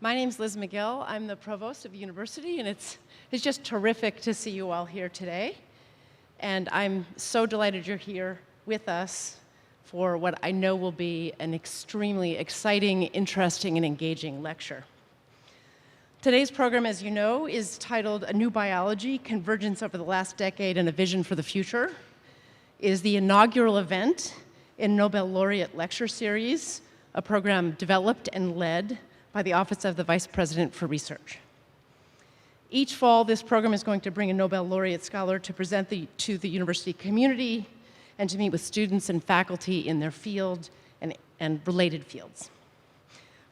My name's Liz McGill. I'm the provost of the university, and it's just terrific to see you all here today. And I'm so delighted you're here with us for what I know will be an extremely exciting, interesting, and engaging lecture. Today's program, as you know, is titled A New Biology, Convergence Over the Last Decade and a Vision for the Future. It is the inaugural event in Nobel Laureate Lecture Series, a program developed and led by the Office of the Vice President for Research. Each fall, this program is going to bring a Nobel Laureate scholar to present to the university community and to meet with students and faculty in their field and related fields.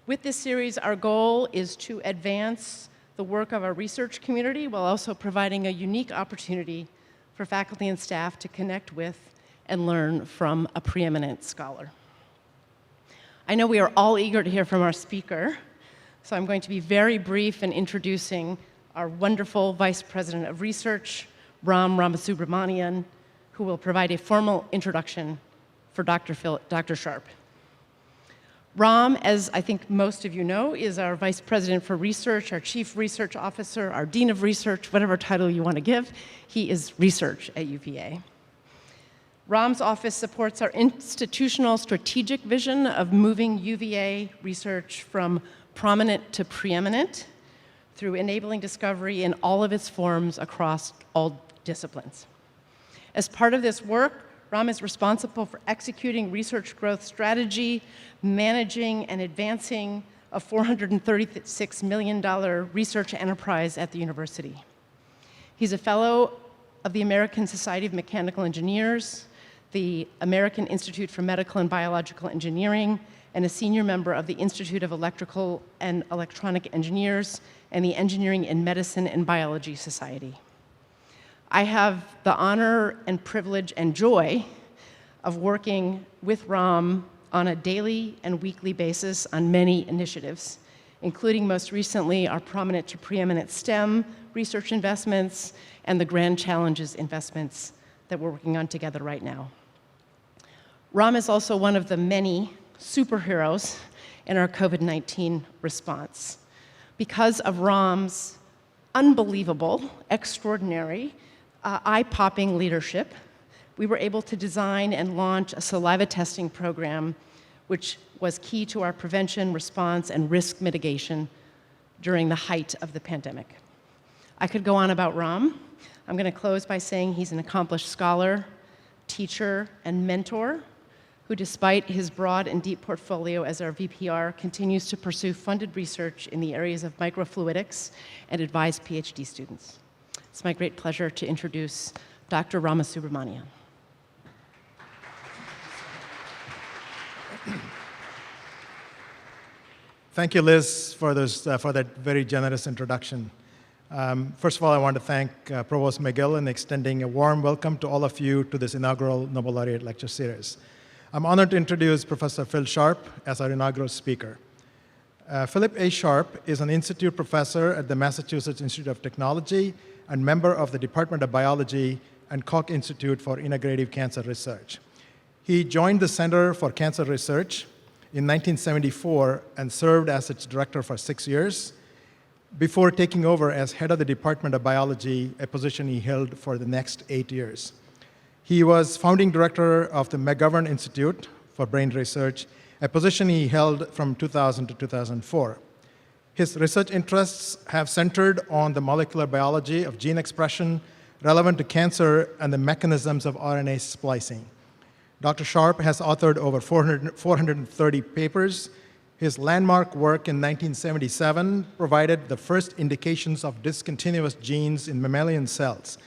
With this series, our goal is to advance the work of our research community while also providing a unique opportunity for faculty and staff to connect with and learn from a preeminent scholar. I know we are all eager to hear from our speaker, so I'm going to be very brief in introducing our wonderful Vice President of Research, Ram Ramasubramanian, who will provide a formal introduction for Dr. Sharp. Ram, as I think most of you know, is our Vice President for Research, our Chief Research Officer, our Dean of Research, whatever title you want to give. He is research at UVA. Ram's office supports our institutional strategic vision of moving UVA research from prominent to preeminent through enabling discovery in all of its forms across all disciplines. As part of this work, Ram is responsible for executing research growth strategy, managing and advancing a $436 million research enterprise at the university. He's a fellow of the American Society of Mechanical Engineers, the American Institute for Medical and Biological Engineering, and a senior member of the Institute of Electrical and Electronic Engineers and the Engineering in Medicine and Biology Society. I have the honor and privilege and joy of working with Ram on a daily and weekly basis on many initiatives, including most recently our prominent to preeminent STEM research investments and the Grand Challenges investments that we're working on together right now. Ram is also one of the many superheroes in our COVID-19 response. Because of Ram's unbelievable, extraordinary, eye-popping leadership, we were able to design and launch a saliva testing program which was key to our prevention, response, and risk mitigation during the height of the pandemic. I could go on about Ram. I'm going to close by saying he's an accomplished scholar, teacher, and mentor who, despite his broad and deep portfolio as our VPR, continues to pursue funded research in the areas of microfluidics and advise PhD students. It's my great pleasure to introduce Dr. Ramasubramanian. Thank you, Liz, for that very generous introduction. First of all, I want to thank Provost McGill in extending a warm welcome to all of you to this inaugural Nobel Laureate Lecture Series. I'm honored to introduce Professor Phil Sharp as our inaugural speaker. Phillip A. Sharp is an institute professor at the Massachusetts Institute of Technology and member of the Department of Biology and Koch Institute for Integrative Cancer Research. He joined the Center for Cancer Research in 1974 and served as its director for 6 years before taking over as head of the Department of Biology, a position he held for the next 8 years. He was founding director of the McGovern Institute for Brain Research, a position he held from 2000 to 2004. His research interests have centered on the molecular biology of gene expression relevant to cancer and the mechanisms of RNA splicing. Dr. Sharp has authored over 430 papers. His landmark work in 1977 provided the first indications of discontinuous genes in mammalian cells.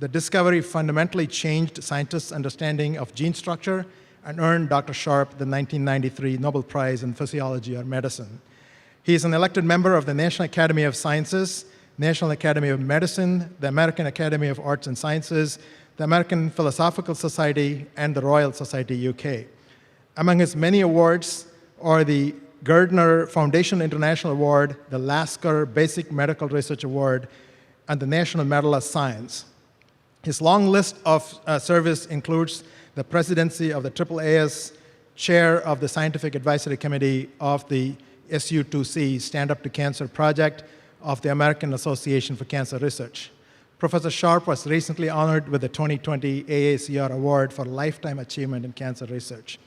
The discovery fundamentally changed scientists' understanding of gene structure and earned Dr. Sharp the 1993 Nobel Prize in Physiology or Medicine. He is an elected member of the National Academy of Sciences, National Academy of Medicine, the American Academy of Arts and Sciences, the American Philosophical Society, and the Royal Society UK. Among his many awards are the Gardner Foundation International Award, the Lasker Basic Medical Research Award, and the National Medal of Science. His long list of service includes the presidency of the AAAS, chair of the Scientific Advisory Committee of the SU2C, Stand Up to Cancer project of the American Association for Cancer Research. Professor Sharp was recently honored with the 2020 AACR Award for Lifetime Achievement in Cancer Research.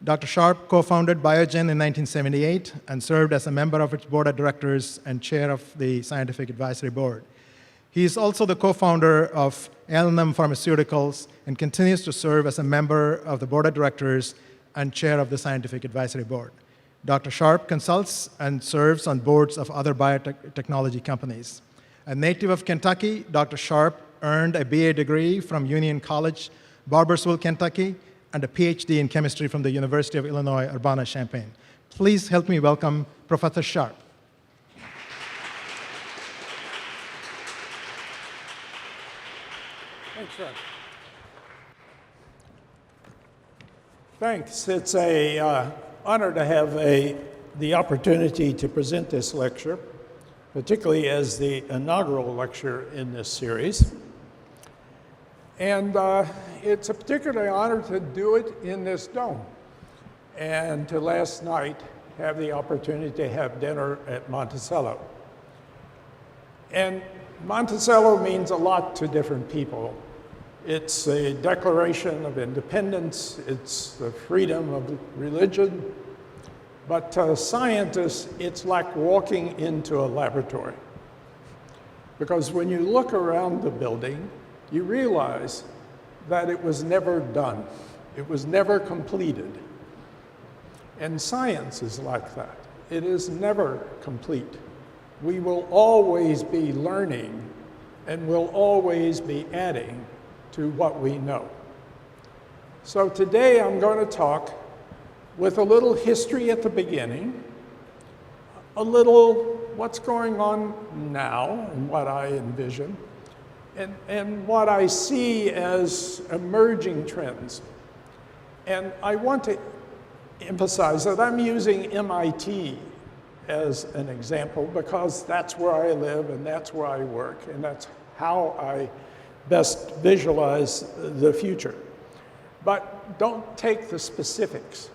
Dr. Sharp co-founded Biogen in 1978 and served as a member of its board of directors and chair of the Scientific Advisory Board. He is also the co-founder of L&M Pharmaceuticals and continues to serve as a member of the board of directors and chair of the Scientific Advisory Board. Dr. Sharp consults and serves on boards of other biotechnology companies. A native of Kentucky, Dr. Sharp earned a BA degree from Union College, Barboursville, Kentucky, and a PhD in chemistry from the University of Illinois, Urbana-Champaign. Please help me welcome Professor Sharp. Thanks, Fred. Thanks. It's an honor to have the opportunity to present this lecture, particularly as the inaugural lecture in this series. And it's a particular honor to do it in this dome, and to last night have the opportunity to have dinner at Monticello. And Monticello means a lot to different people. It's a declaration of independence, it's the freedom of religion, but to scientists, it's like walking into a laboratory. Because when you look around the building, you realize that it was never done. It was never completed. And science is like that. It is never complete. We will always be learning and will always be adding to what we know. So today I'm going to talk with a little history at the beginning, a little what's going on now and what I envision, and what I see as emerging trends. And I want to emphasize that I'm using MIT as an example because that's where I live and that's where I work and that's how I best visualize the future. But don't take the specifics.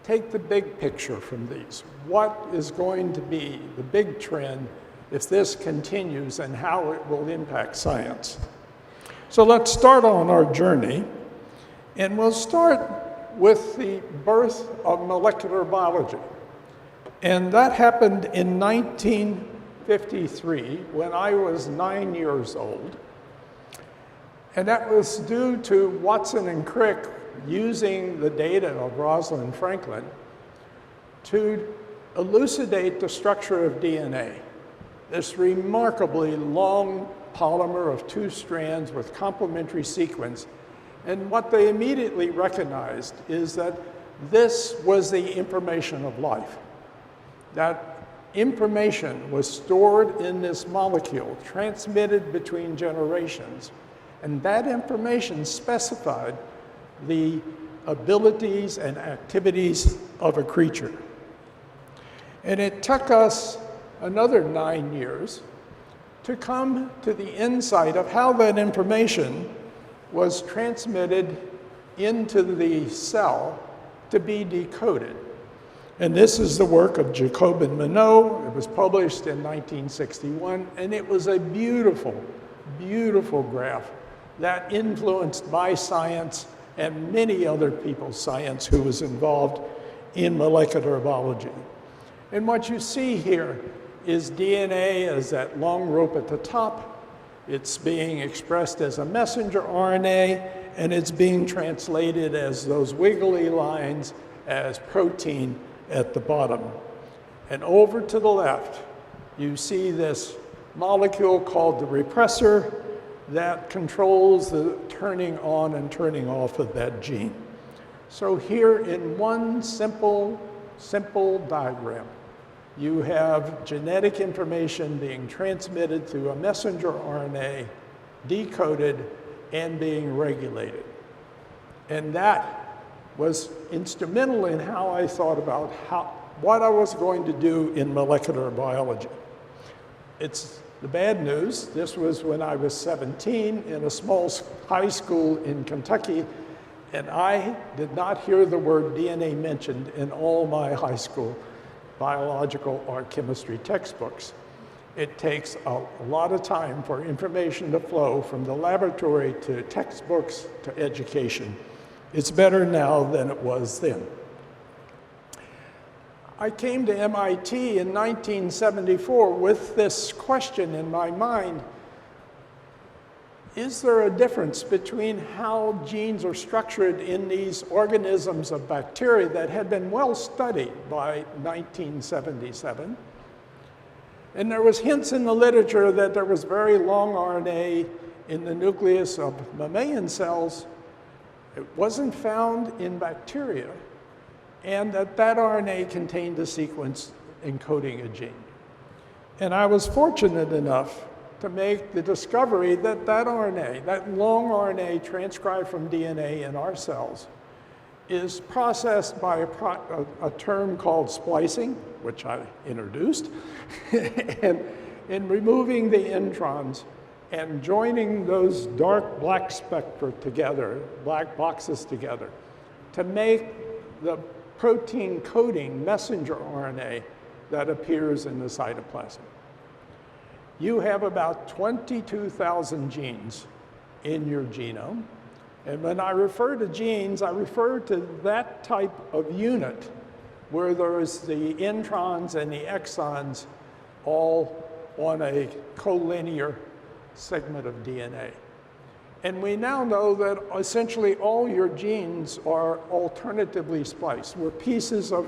Take the big picture from these. What is going to be the big trend if this continues and how it will impact science? So let's start on our journey, and we'll start with the birth of molecular biology. And that happened in 1953 when I was 9 years old. And that was due to Watson and Crick using the data of Rosalind Franklin to elucidate the structure of DNA. This remarkably long polymer of 2 strands with complementary sequence. And what they immediately recognized is that this was the information of life. That information was stored in this molecule, transmitted between generations. And that information specified the abilities and activities of a creature. And it took us another 9 years to come to the insight of how that information was transmitted into the cell to be decoded. And this is the work of Jacob and Monod. It was published in 1961, and it was a beautiful, beautiful graph that influenced my science and many other people's science who was involved in molecular biology. And what you see here is DNA as that long rope at the top. It's being expressed as a messenger RNA, and it's being translated as those wiggly lines as protein at the bottom. And over to the left, you see this molecule called the repressor that controls the turning on and turning off of that gene. So here in one simple diagram, you have genetic information being transmitted through a messenger RNA, decoded, and being regulated. And that was instrumental in how I thought about what I was going to do in molecular biology. It's the bad news. This was when I was 17 in a small high school in Kentucky, and I did not hear the word DNA mentioned in all my high school biological or chemistry textbooks. It takes a lot of time for information to flow from the laboratory to textbooks to education. It's better now than it was then. I came to MIT in 1974 with this question in my mind: is there a difference between how genes are structured in these organisms of bacteria that had been well studied by 1977? And there was hints in the literature that there was very long RNA in the nucleus of mammalian cells. It wasn't found in bacteria, and that RNA contained a sequence encoding a gene. And I was fortunate enough to make the discovery that RNA, that long RNA transcribed from DNA in our cells, is processed by a term called splicing, which I introduced, and in removing the introns and joining those dark black spectra together, black boxes together, to make the protein coding messenger RNA that appears in the cytoplasm. You have about 22,000 genes in your genome. And when I refer to genes, I refer to that type of unit where there's the introns and the exons all on a collinear segment of DNA. And we now know that essentially all your genes are alternatively spliced, where pieces of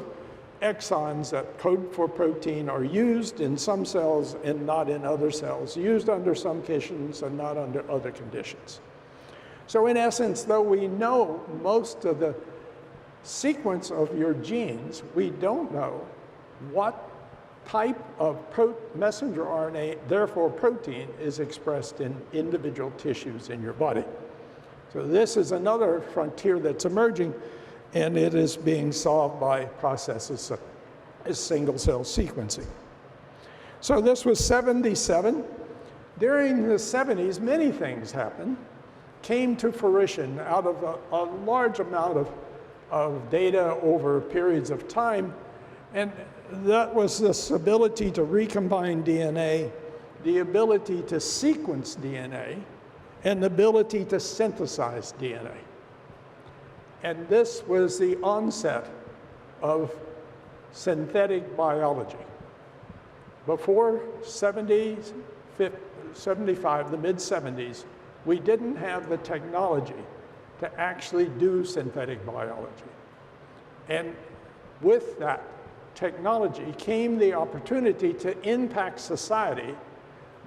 exons that code for protein are used in some cells and not in other cells, used under some conditions and not under other conditions. So in essence, though we know most of the sequence of your genes, we don't know what type of messenger RNA, therefore protein, is expressed in individual tissues in your body. So this is another frontier that's emerging, and it is being solved by processes such as single-cell sequencing. So this was 77. During the 70s, many things happened, came to fruition out of a large amount of data over periods of time, and that was this ability to recombine DNA, the ability to sequence DNA, and the ability to synthesize DNA. And this was the onset of synthetic biology. Before 75, the mid-70s, we didn't have the technology to actually do synthetic biology. And with that technology came the opportunity to impact society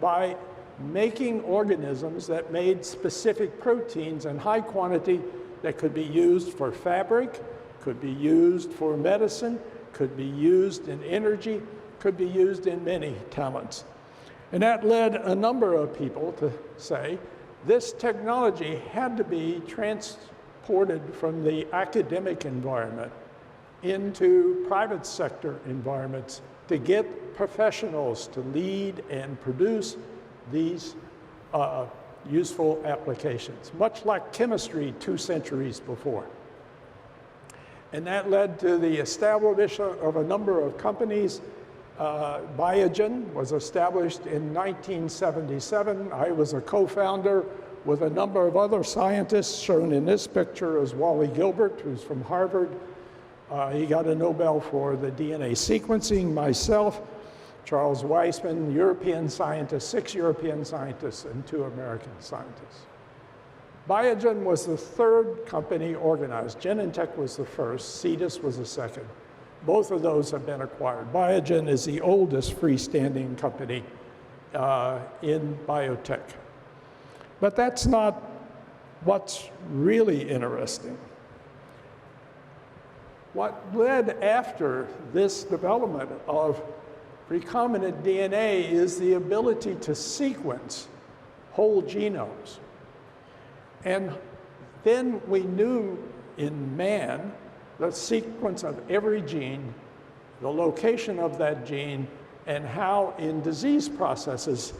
by making organisms that made specific proteins in high quantity that could be used for fabric, could be used for medicine, could be used in energy, could be used in many talents. And that led a number of people to say this technology had to be transported from the academic environment into private sector environments to get professionals to lead and produce these useful applications, much like chemistry 2 centuries before. And that led to the establishment of a number of companies. Biogen was established in 1977. I was a co-founder with a number of other scientists, shown in this picture as Wally Gilbert, who's from Harvard. He got a Nobel for the DNA sequencing. Myself, Charles Weissman, European scientists, 6 European scientists and 2 American scientists. Biogen was the 3rd company organized. Genentech was the first, Cetus was the second. Both of those have been acquired. Biogen is the oldest freestanding company in biotech. But that's not what's really interesting. What led after this development of recombinant DNA is the ability to sequence whole genomes. And then we knew in man the sequence of every gene, the location of that gene, and how in disease processes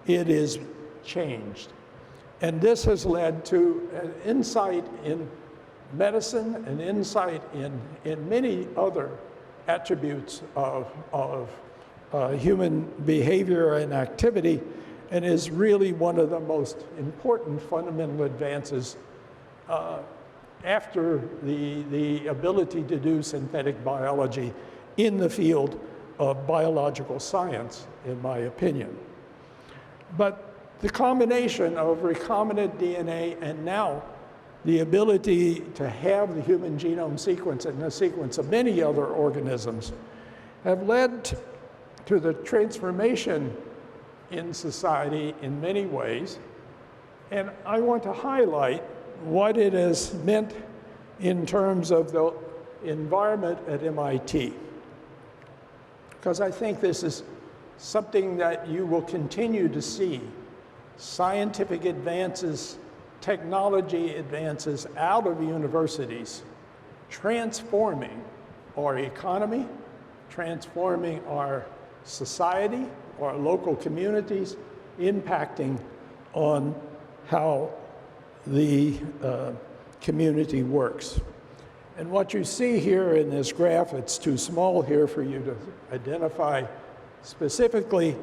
it is changed. And this has led to an insight in medicine, an insight in many other attributes of human behavior and activity, and is really one of the most important fundamental advances after the ability to do synthetic biology in the field of biological science, in my opinion. But the combination of recombinant DNA and now the ability to have the human genome sequence and the sequence of many other organisms have led to the transformation in society in many ways. And I want to highlight what it has meant in terms of the environment at MIT, because I think this is something that you will continue to see: scientific advances, technology advances out of universities, transforming our economy, transforming our society, our local communities, impacting on how the community works. And what you see here in this graph, it's too small here for you to identify specifically,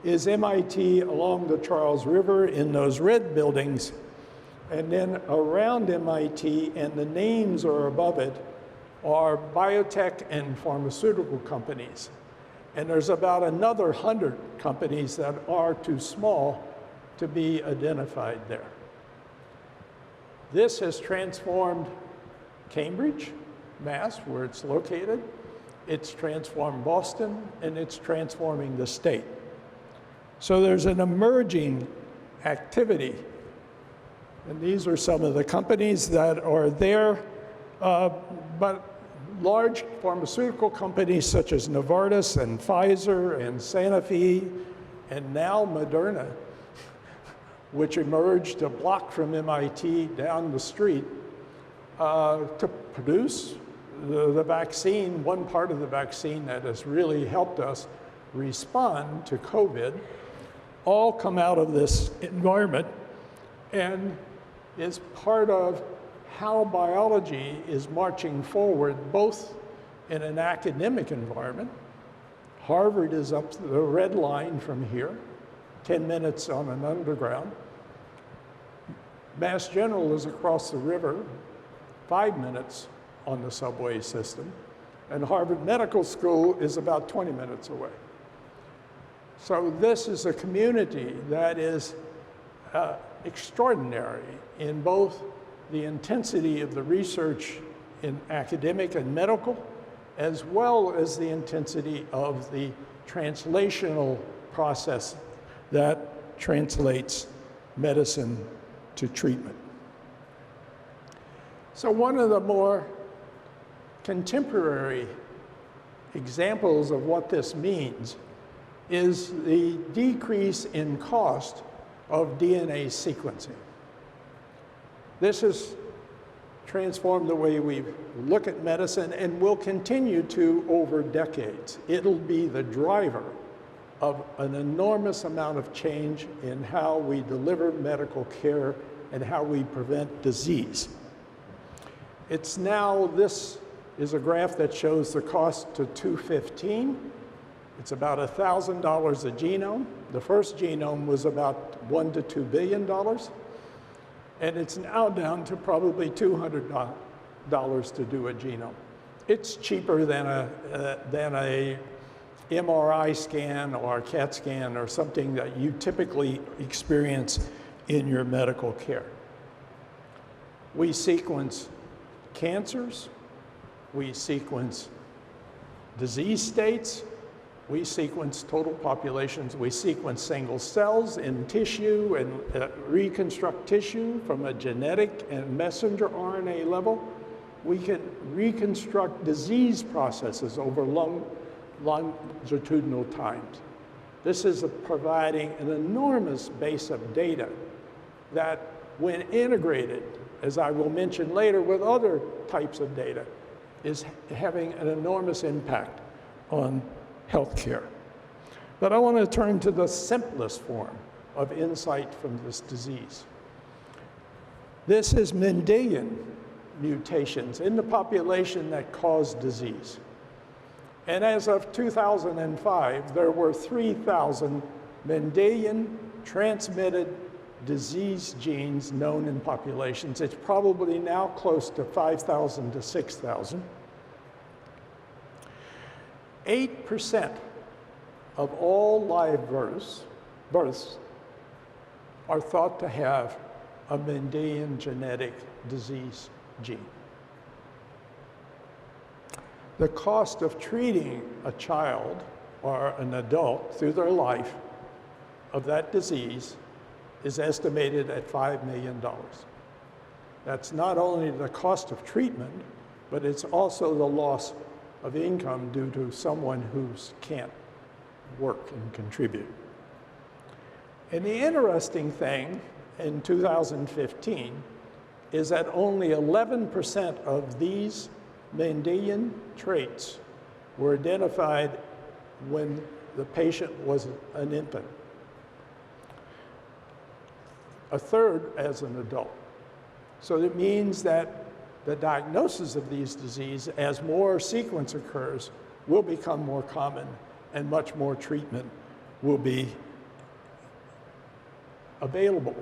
is MIT along the Charles River in those red buildings, and then around MIT, and the names are above it, are biotech and pharmaceutical companies. And there's about another 100 companies that are too small to be identified there. This has transformed Cambridge, Mass, where it's located. It's transformed Boston, and it's transforming the state. So there's an emerging activity. And these are some of the companies that are there, but large pharmaceutical companies such as Novartis and Pfizer and Sanofi, and now Moderna, which emerged a block from MIT down the street to produce the vaccine, one part of the vaccine that has really helped us respond to COVID, all come out of this environment and is part of how biology is marching forward, both in an academic environment. Harvard is up the red line from here, 10 minutes on an underground. Mass General is across the river, 5 minutes on the subway system, and Harvard Medical School is about 20 minutes away. So this is a community that is extraordinary in both the intensity of the research in academic and medical, as well as the intensity of the translational process that translates medicine to treatment. So one of the more contemporary examples of what this means is the decrease in cost of DNA sequencing. This has transformed the way we look at medicine and will continue to over decades. It'll be the driver of an enormous amount of change in how we deliver medical care and how we prevent disease. It's now, this is a graph that shows the cost to 215. It's about $1,000 a genome. The first genome was about $1 to $2 billion. And it's now down to probably $200 to do a genome. It's cheaper than a MRI scan or a CAT scan or something that you typically experience in your medical care. We sequence cancers, we sequence disease states, we sequence total populations, we sequence single cells in tissue and reconstruct tissue from a genetic and messenger RNA level. We can reconstruct disease processes over longitudinal times. This is providing an enormous base of data that, when integrated, as I will mention later, with other types of data, is having an enormous impact on healthcare. But I want to turn to the simplest form of insight from this disease. This is Mendelian mutations in the population that cause disease. And as of 2005, there were 3,000 Mendelian transmitted disease genes known in populations. It's probably now close to 5,000 to 6,000. 8% of all live births are thought to have a Mendelian genetic disease gene. The cost of treating a child or an adult through their life of that disease is estimated at $5 million. That's not only the cost of treatment, but it's also the loss of income due to someone who can't work and contribute. And the interesting thing in 2015 is that only 11% of these Mendelian traits were identified when the patient was an infant. A third as an adult. So it means that the diagnosis of these diseases, as more sequence occurs, will become more common and much more treatment will be available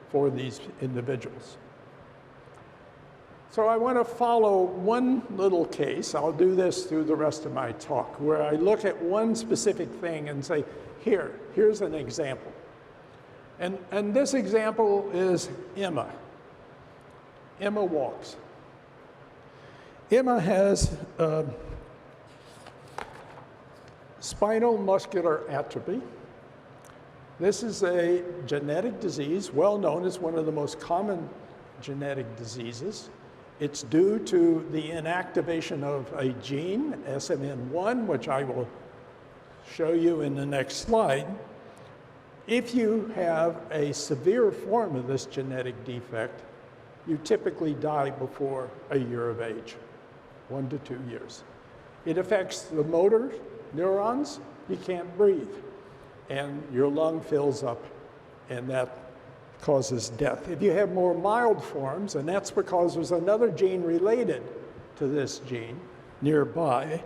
for these individuals. So I want to follow one little case. I'll do this through the rest of my talk, where I look at one specific thing and say, here's an example. And this example is Emma. Emma walks. Emma has spinal muscular atrophy. This is a genetic disease, well known as one of the most common genetic diseases. It's due to the inactivation of a gene, SMN1, which I will show you in the next slide. If you have a severe form of this genetic defect, you typically die before a year of age, 1 to 2 years. It affects the motor neurons. You can't breathe, and your lung fills up, and that causes death. If you have more mild forms, and that's because there's another gene related to this gene nearby,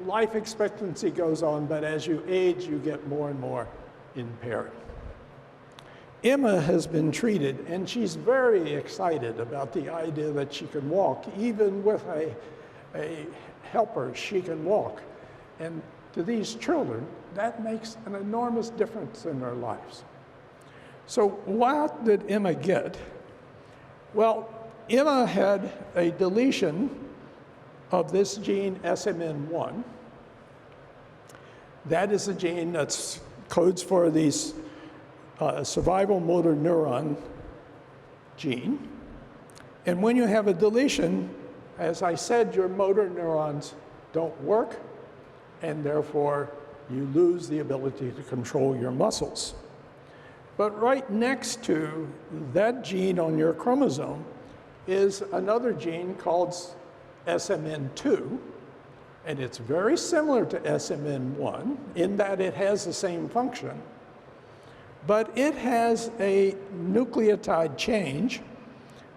life expectancy goes on, but as you age, you get more and more impaired. Emma has been treated, and she's very excited about the idea that she can walk. Even with a helper, she can walk. And to these children, that makes an enormous difference in their lives. So what did Emma get? Well, Emma had a deletion of this gene SMN1. That is a gene that codes for these survival motor neuron gene. And when you have a deletion, as I said, your motor neurons don't work, and therefore you lose the ability to control your muscles. But right next to that gene on your chromosome is another gene called SMN2, and it's very similar to SMN1 in that it has the same function, but it has a nucleotide change,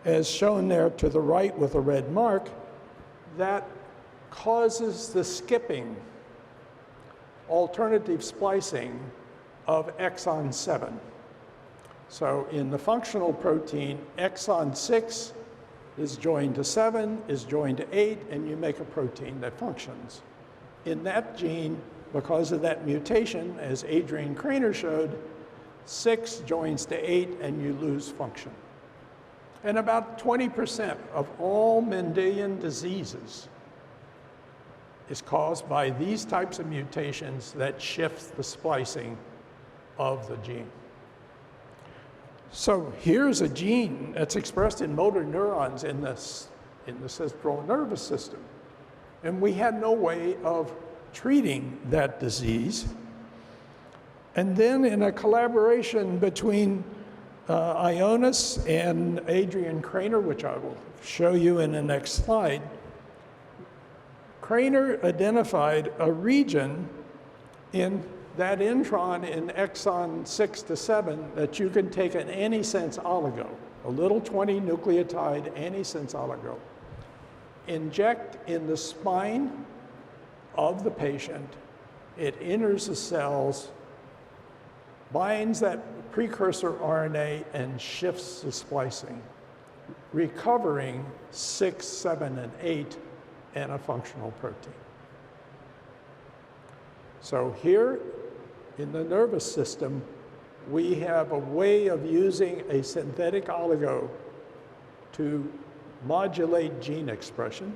as shown there to the right with a red mark, that causes the skipping, alternative splicing of exon 7. So in the functional protein, exon 6 is joined to 7, is joined to 8, and you make a protein that functions. In that gene, because of that mutation, as Adrian Krainer showed, 6 joins to 8, and you lose function. And about 20% of all Mendelian diseases is caused by these types of mutations that shift the splicing of the gene. So here's a gene that's expressed in motor neurons in the central nervous system. And we had no way of treating that disease. And then in a collaboration between Ionis and Adrian Krainer, which I will show you in the next slide, Krainer identified a region in that intron in exon 6 to 7 that you can take an antisense oligo, a little 20 nucleotide antisense oligo, inject in the spine of the patient. It enters the cells, binds that precursor RNA, and shifts the splicing, recovering 6, 7, and 8 in a functional protein. So here in the nervous system, we have a way of using a synthetic oligo to modulate gene expression.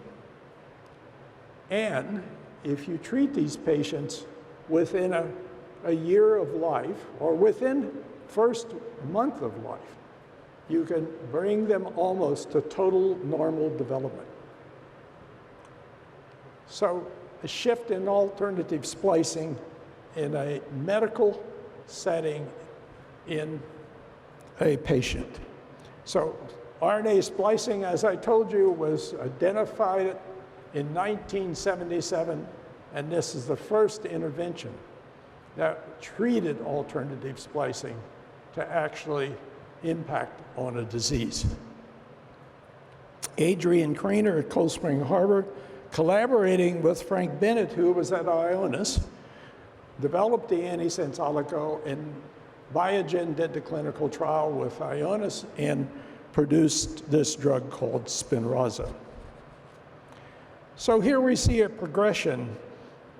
And if you treat these patients within a year of life, or within first month of life, you can bring them almost to total normal development. So a shift in alternative splicing in a medical setting in a patient. So RNA splicing, as I told you, was identified in 1977, and this is the first intervention that treated alternative splicing to actually impact on a disease. Adrian Craner at Cold Spring Harbor, collaborating with Frank Bennett, who was at Ionis, developed the antisense oligo, and Biogen did the clinical trial with Ionis and produced this drug called Spinraza. So here we see a progression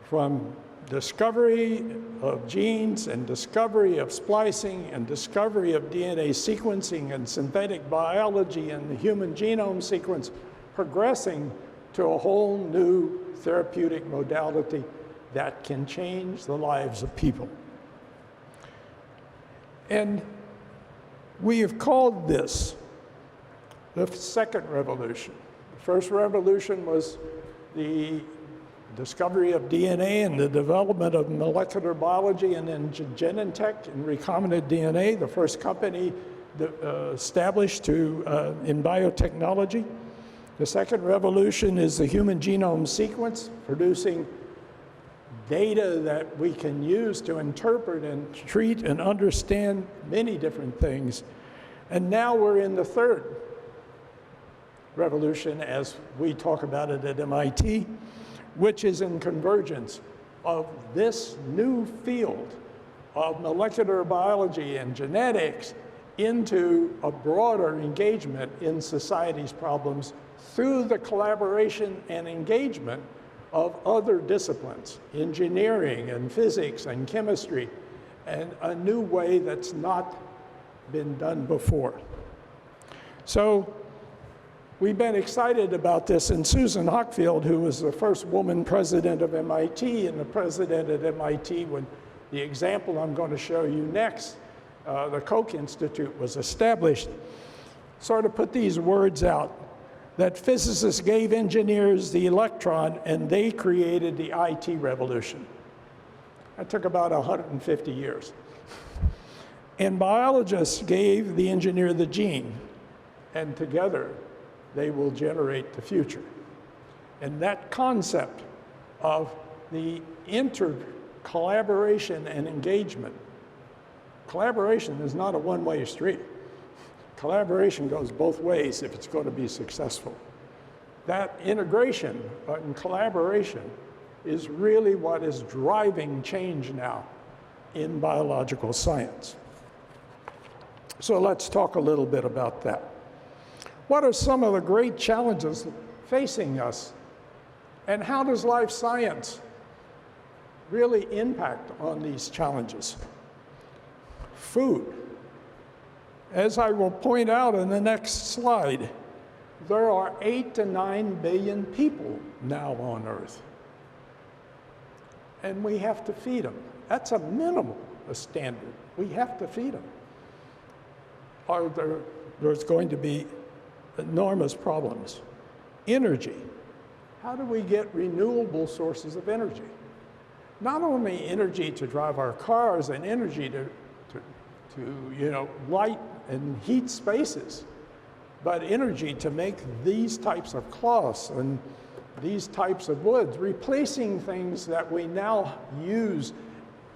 from discovery of genes and discovery of splicing and discovery of DNA sequencing and synthetic biology and the human genome sequence, progressing to a whole new therapeutic modality that can change the lives of people. And we have called this the second revolution. The first revolution was the discovery of DNA and the development of molecular biology, and then Genentech and recombinant DNA, the first company established in biotechnology. The second revolution is the human genome sequence, producing data that we can use to interpret and treat and understand many different things. And now we're in the third revolution, as we talk about it at MIT, which is in convergence of this new field of molecular biology and genetics into a broader engagement in society's problems through the collaboration and engagement of other disciplines, engineering and physics and chemistry, and a new way that's not been done before. So we've been excited about this, and Susan Hockfield, who was the first woman president of MIT and the president at MIT when the example I'm going to show you next, the Koch Institute, was established, sort of put these words out, that physicists gave engineers the electron and they created the IT revolution. That took about 150 years. And biologists gave the engineer the gene, and together they will generate the future. And that concept of the collaboration and engagement, collaboration is not a one-way street. Collaboration goes both ways if it's going to be successful. That integration and collaboration is really what is driving change now in biological science. So let's talk a little bit about that. What are some of the great challenges facing us? And how does life science really impact on these challenges? Food. As I will point out in the next slide, there are 8 to 9 billion people now on Earth. And we have to feed them. That's a minimal standard. We have to feed them. There's going to be enormous problems. Energy. How do we get renewable sources of energy? Not only energy to drive our cars and energy to light and heat spaces, but energy to make these types of cloths and these types of woods, replacing things that we now use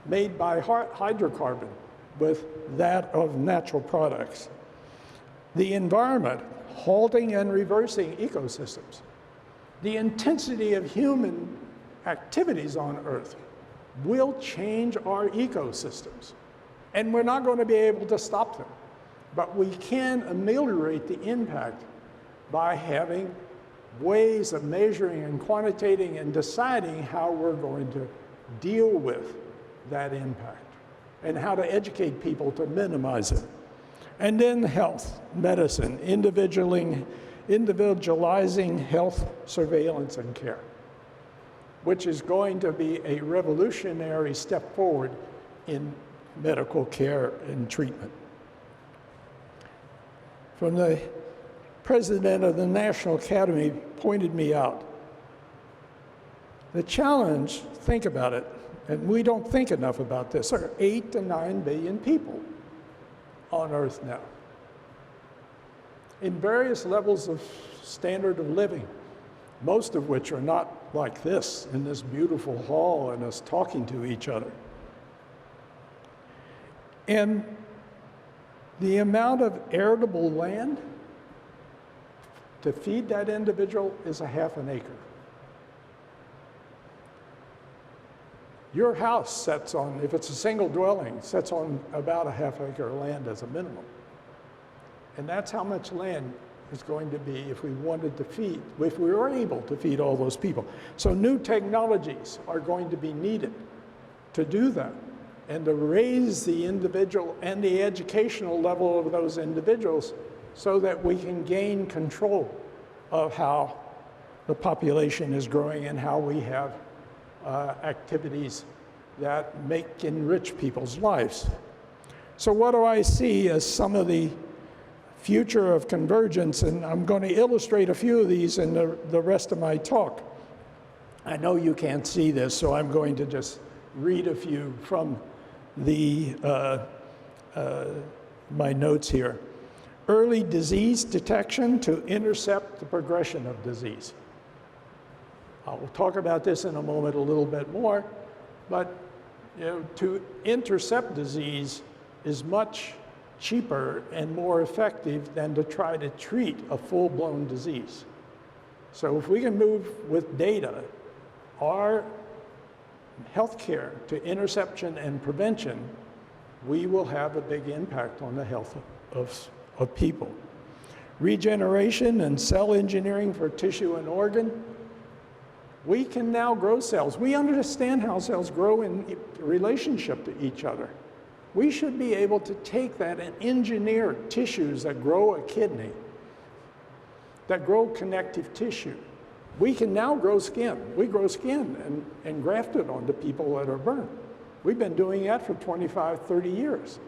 made by hydrocarbon with that of natural products. The environment, halting and reversing ecosystems. The intensity of human activities on Earth will change our ecosystems. And we're not going to be able to stop them. But we can ameliorate the impact by having ways of measuring and quantitating and deciding how we're going to deal with that impact and how to educate people to minimize it. And then health, medicine, individualizing health surveillance and care, which is going to be a revolutionary step forward in medical care and treatment. From the president of the National Academy pointed me out. The challenge, think about it, and we don't think enough about this, there are 8 to 9 billion people on Earth now, in various levels of standard of living, most of which are not like this, in this beautiful hall and us talking to each other. And the amount of arable land to feed that individual is a half an acre. Your house sets on, if it's a single dwelling, sets on about a half acre of land as a minimum. And that's how much land is going to be if we wanted to feed, if we were able to feed all those people. So new technologies are going to be needed to do that and to raise the individual and the educational level of those individuals so that we can gain control of how the population is growing and how we have activities that enrich people's lives. So what do I see as some of the future of convergence? And I'm going to illustrate a few of these in the rest of my talk. I know you can't see this, so I'm going to just read a few from my notes here. Early disease detection to intercept the progression of disease. We'll talk about this in a moment a little bit more, but to intercept disease is much cheaper and more effective than to try to treat a full-blown disease. So if we can move with data, our healthcare to interception and prevention, we will have a big impact on the health of people. Regeneration and cell engineering for tissue and organ. We can now grow cells. We understand how cells grow in relationship to each other. We should be able to take that and engineer tissues that grow a kidney, that grow connective tissue. We can now grow skin. We grow skin and graft it onto people that are burnt. We've been doing that for 25, 30 years.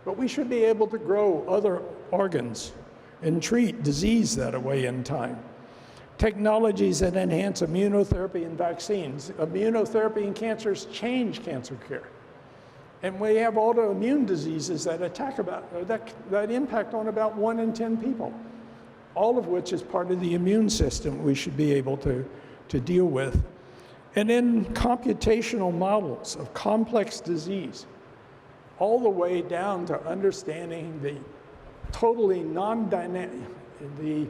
But we should be able to grow other organs and treat disease that way in time. Technologies that enhance immunotherapy and vaccines. Immunotherapy and cancers change cancer care. And we have autoimmune diseases that that impact on about 1 in 10 people, all of which is part of the immune system we should be able to deal with. And then computational models of complex disease, all the way down to understanding the totally non-dynamic, the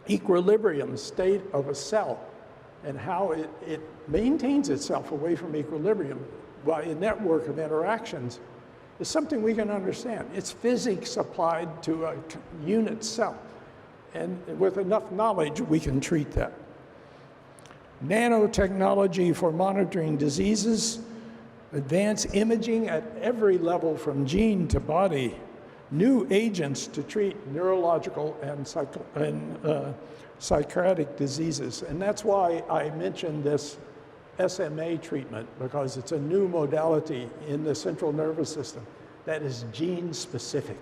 equilibrium state of a cell and how it maintains itself away from equilibrium by a network of interactions is something we can understand. It's physics applied to a unit cell. And with enough knowledge, we can treat that. Nanotechnology for monitoring diseases, advanced imaging at every level from gene to body, new agents to treat neurological and psychiatric diseases. And that's why I mentioned this SMA treatment, because it's a new modality in the central nervous system that is gene specific.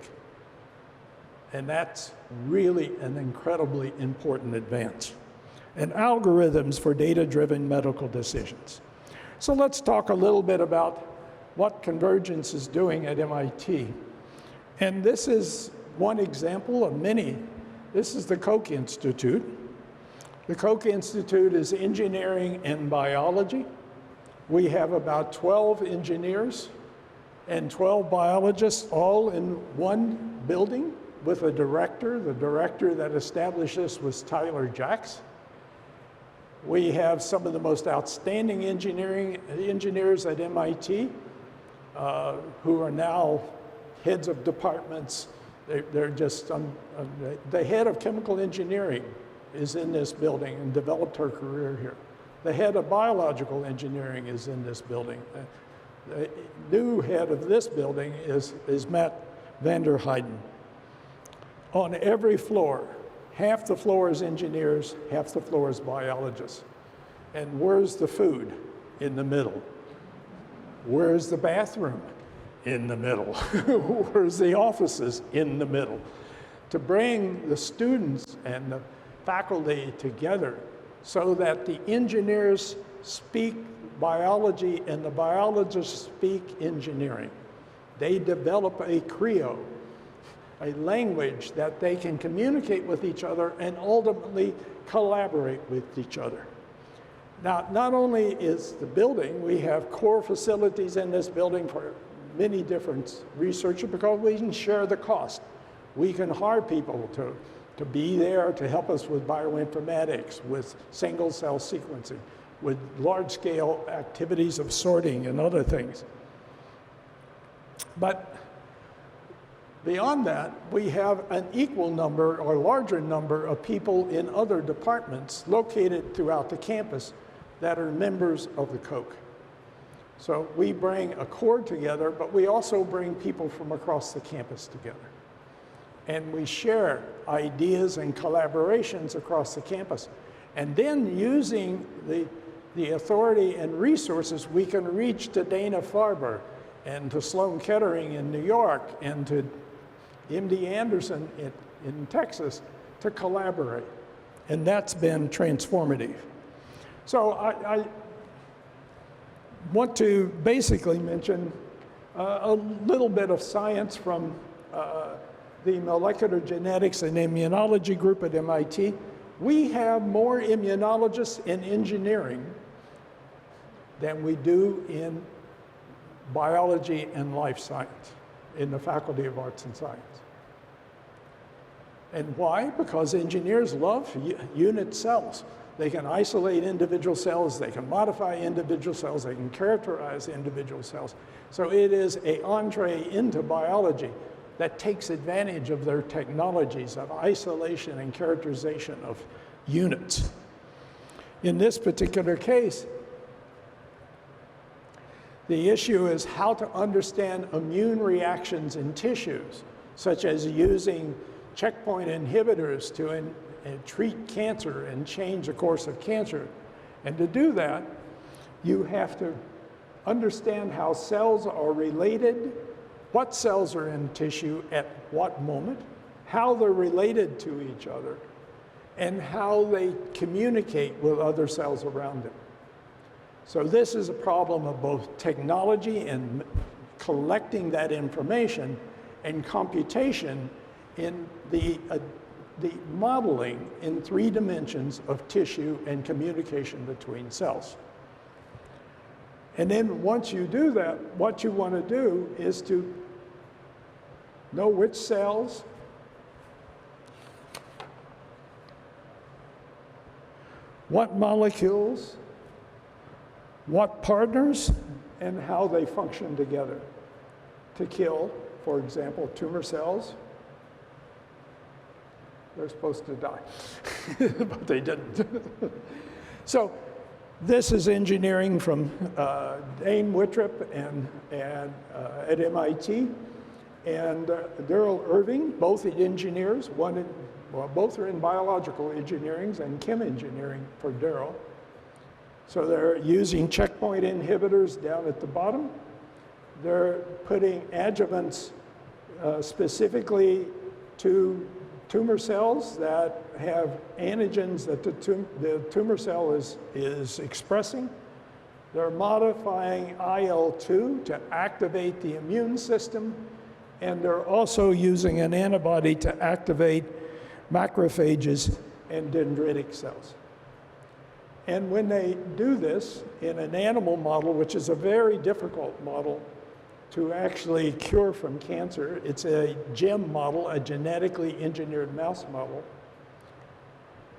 And that's really an incredibly important advance. And algorithms for data-driven medical decisions. So let's talk a little bit about what Convergence is doing at MIT. And this is one example of many. This is the Koch Institute. The Koch Institute is engineering and biology. We have about 12 engineers and 12 biologists all in one building with a director. The director that established this was Tyler Jacks. We have some of the most outstanding engineers at MIT who are now heads of departments. They're just, the head of chemical engineering is in this building and developed her career here. The head of biological engineering is in this building. The new head of this building is Matt Vander Heiden. On every floor, half the floor is engineers, half the floor is biologists. And where's the food? In the middle. Where's the bathroom? In the middle. Where's the offices? In the middle. To bring the students and the faculty together so that the engineers speak biology and the biologists speak engineering. They develop a CREO, a language that they can communicate with each other and ultimately collaborate with each other. Now, not only is the building, we have core facilities in this building for many different researchers because we can share the cost. We can hire people to be there to help us with bioinformatics, with single-cell sequencing, with large-scale activities of sorting and other things. But beyond that, we have an equal number or larger number of people in other departments located throughout the campus that are members of the Koch. So we bring a core together, but we also bring people from across the campus together. And we share ideas and collaborations across the campus. And then using the authority and resources, we can reach to Dana-Farber and to Sloan Kettering in New York and to MD Anderson in Texas to collaborate. And that's been transformative. So I want to basically mention a little bit of science from the molecular genetics and immunology group at MIT. We have more immunologists in engineering than we do in biology and life science in the Faculty of Arts and Science. And why? Because engineers love unit cells. They can isolate individual cells, they can modify individual cells, they can characterize individual cells. So it is an entree into biology that takes advantage of their technologies of isolation and characterization of units. In this particular case, the issue is how to understand immune reactions in tissues, such as using checkpoint inhibitors to treat cancer and change the course of cancer. And to do that, you have to understand how cells are related, what cells are in tissue at what moment, how they're related to each other, and how they communicate with other cells around them. So this is a problem of both technology and collecting that information and computation in the modeling in 3 dimensions of tissue and communication between cells. And then once you do that, what you want to do is to know which cells what molecules, what partners, and how they function together to kill, for example, tumor cells. They're supposed to die, but they didn't. So this is engineering from Dane Wittrup at MIT, and Daryl Irving, both engineers. Both are in biological engineering and chem engineering for Daryl. So they're using checkpoint inhibitors down at the bottom. They're putting adjuvants specifically to tumor cells that have antigens that the tumor cell is expressing. They're modifying IL-2 to activate the immune system, and they're also using an antibody to activate macrophages and dendritic cells. And when they do this in an animal model, which is a very difficult model to actually cure from cancer. It's a GEM model, a genetically engineered mouse model.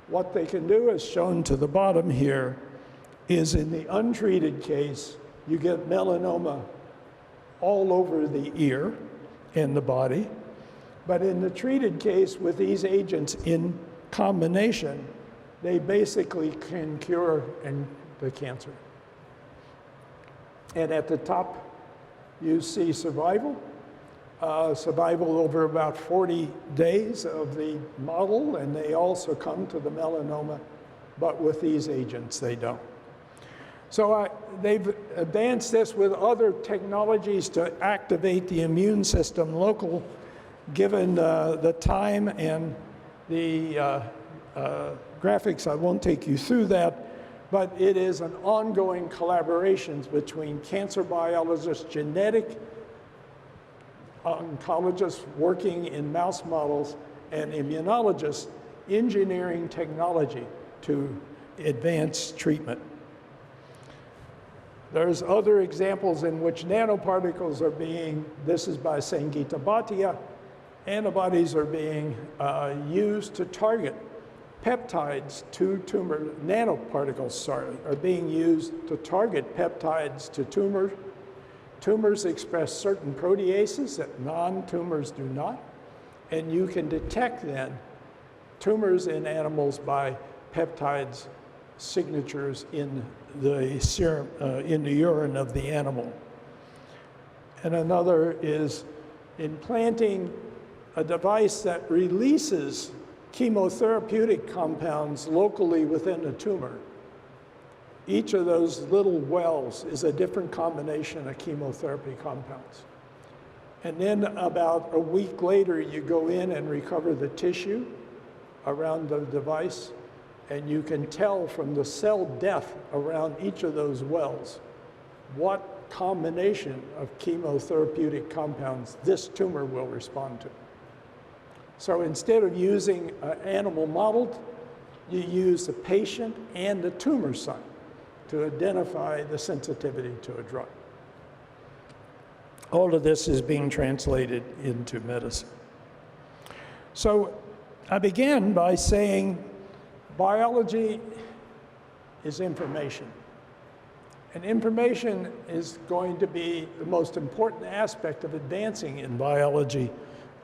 What they can do, as shown to the bottom here, is in the untreated case, you get melanoma all over the ear and the body. But in the treated case with these agents in combination, they basically can cure the cancer. And at the top, you see survival. Survival over about 40 days of the model, and they also come to the melanoma, but with these agents, they don't. So they've advanced this with other technologies to activate the immune system local, given the time and the graphics. I won't take you through that, but it is an ongoing collaboration between cancer biologists, genetic oncologists working in mouse models, and immunologists engineering technology to advance treatment. There's other examples in which nanoparticles are being, this is by Sangeeta Bhatia, antibodies are being used to target peptides to tumor, nanoparticles, sorry, are being used to target peptides to tumor. Tumors express certain proteases that non-tumors do not, and you can detect then tumors in animals by peptides signatures in the serum, in the urine of the animal. And another is implanting a device that releases chemotherapeutic compounds locally within a tumor. Each of those little wells is a different combination of chemotherapy compounds. And then about a week later, you go in and recover the tissue around the device, and you can tell from the cell death around each of those wells what combination of chemotherapeutic compounds this tumor will respond to. So instead of using an animal model, you use the patient and the tumor site to identify the sensitivity to a drug. All of this is being translated into medicine. So I began by saying biology is information. And information is going to be the most important aspect of advancing in biology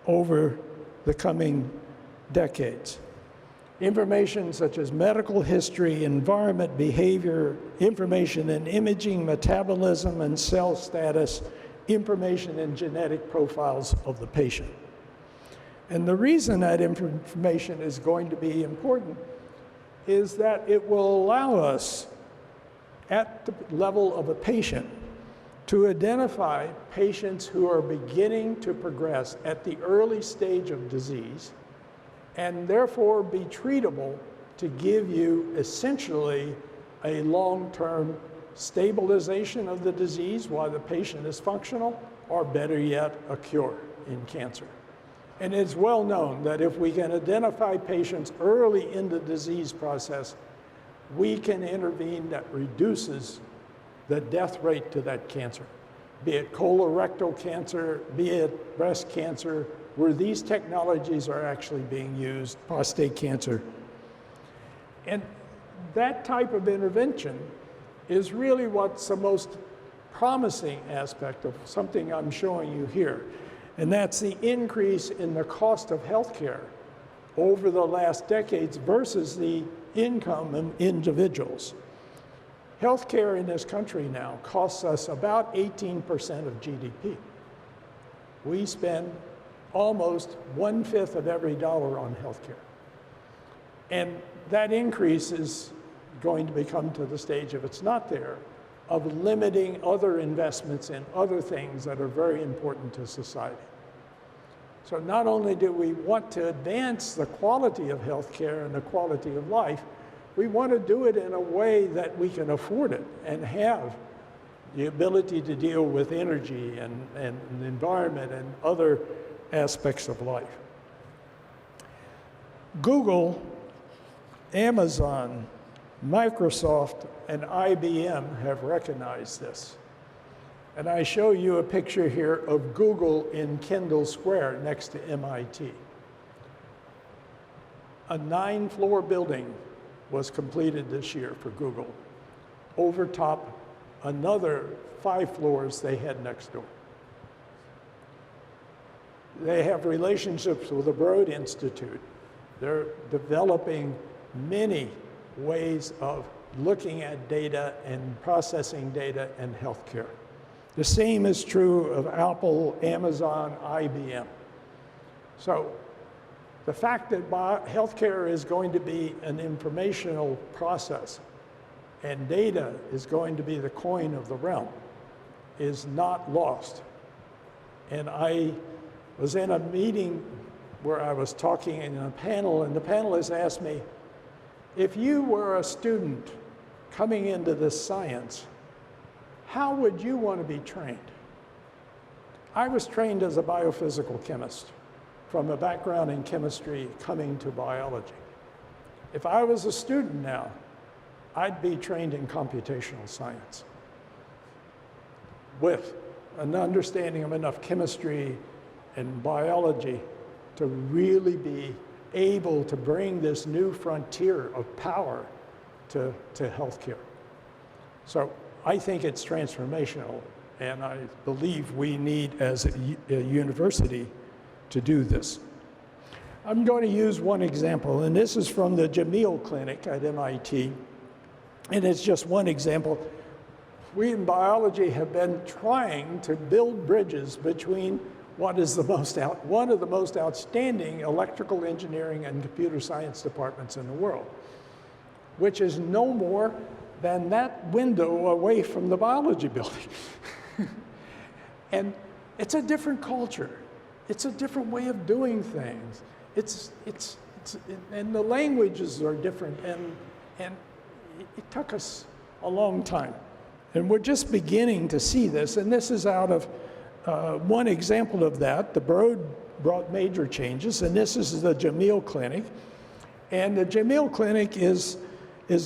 over the coming decades. Information such as medical history, environment, behavior, information in imaging, metabolism, and cell status, information in genetic profiles of the patient. And the reason that information is going to be important is that it will allow us, at the level of a patient, to identify patients who are beginning to progress at the early stage of disease, and therefore be treatable to give you essentially a long-term stabilization of the disease while the patient is functional, or better yet, a cure in cancer. And it's well known that if we can identify patients early in the disease process, we can intervene that reduces the death rate to that cancer, be it colorectal cancer, be it breast cancer, where these technologies are actually being used, prostate cancer. And that type of intervention is really what's the most promising aspect of something I'm showing you here. And that's the increase in the cost of healthcare over the last decades versus the income of individuals. Healthcare in this country now costs us about 18% of GDP. We spend almost 1/5 of every dollar on healthcare. And that increase is going to become to the stage, if it's not there, of limiting other investments in other things that are very important to society. So not only do we want to advance the quality of healthcare and the quality of life, we want to do it in a way that we can afford it and have the ability to deal with energy and the environment and other aspects of life. Google, Amazon, Microsoft, and IBM have recognized this. And I show you a picture here of Google in Kendall Square next to MIT. A 9-floor building was completed this year for Google, over top another 5 floors they had next door. They have relationships with the Broad Institute. They're developing many ways of looking at data and processing data in healthcare. The same is true of Apple, Amazon, IBM. So the fact that healthcare is going to be an informational process and data is going to be the coin of the realm is not lost. And I was in a meeting where I was talking in a panel, and the panelists asked me, if you were a student coming into this science, how would you want to be trained? I was trained as a biophysical chemist from a background in chemistry coming to biology. If I was a student now, I'd be trained in computational science with an understanding of enough chemistry and biology to really be able to bring this new frontier of power to healthcare. So I think it's transformational, and I believe we need, as a university, to do this. I'm going to use one example, and this is from the Jameel Clinic at MIT, and it's just one example. We in biology have been trying to build bridges between what is one of the most outstanding electrical engineering and computer science departments in the world, which is no more than that window away from the biology building. And it's a different culture. It's a different way of doing things. And the languages are different, and it took us a long time. And we're just beginning to see this, and this is out of one example of that. The Broad brought major changes, and this is the Jameel Clinic. And the Jameel Clinic is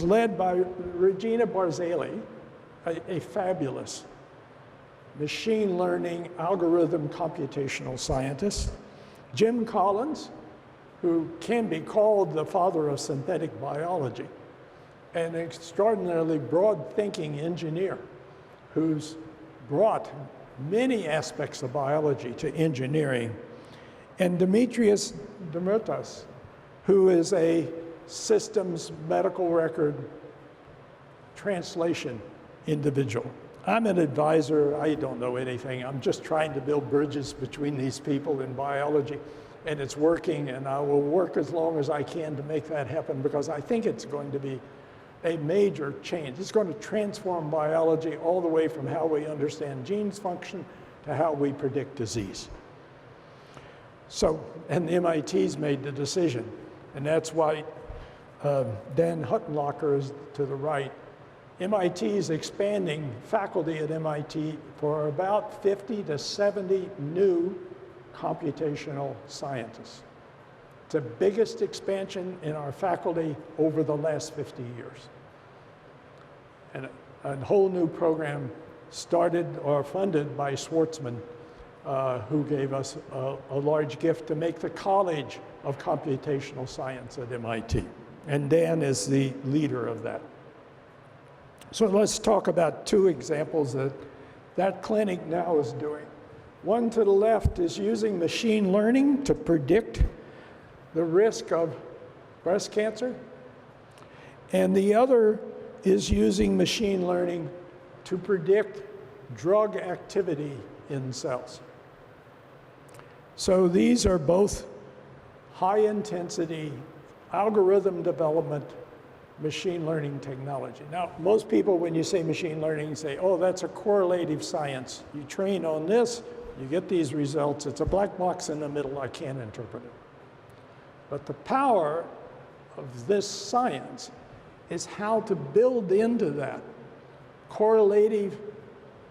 led by Regina Barzali, a fabulous machine learning algorithm computational scientist. Jim Collins, who can be called the father of synthetic biology, an extraordinarily broad-thinking engineer who's brought many aspects of biology to engineering, and Demetrius Demirtas, who is a systems medical record translation individual. I'm an advisor. I don't know anything. I'm just trying to build bridges between these people in biology, and it's working, and I will work as long as I can to make that happen, because I think it's going to be a major change. It's going to transform biology all the way from how we understand genes function to how we predict disease. So, and MIT's made the decision, and that's why Dan Huttenlocher is to the right. MIT is expanding faculty at MIT for about 50 to 70 new computational scientists. It's the biggest expansion in our faculty over the last 50 years. And a whole new program started or funded by Schwartzman, who gave us a large gift to make the College of Computational Science at MIT. And Dan is the leader of that. So let's talk about two examples that clinic now is doing. One to the left is using machine learning to predict the risk of breast cancer, and the other is using machine learning to predict drug activity in cells. So these are both high-intensity algorithm development machine learning technology. Now, most people, when you say machine learning, say, oh, that's a correlative science. You train on this, you get these results. It's a black box in the middle. I can't interpret it. But the power of this science is how to build into that correlative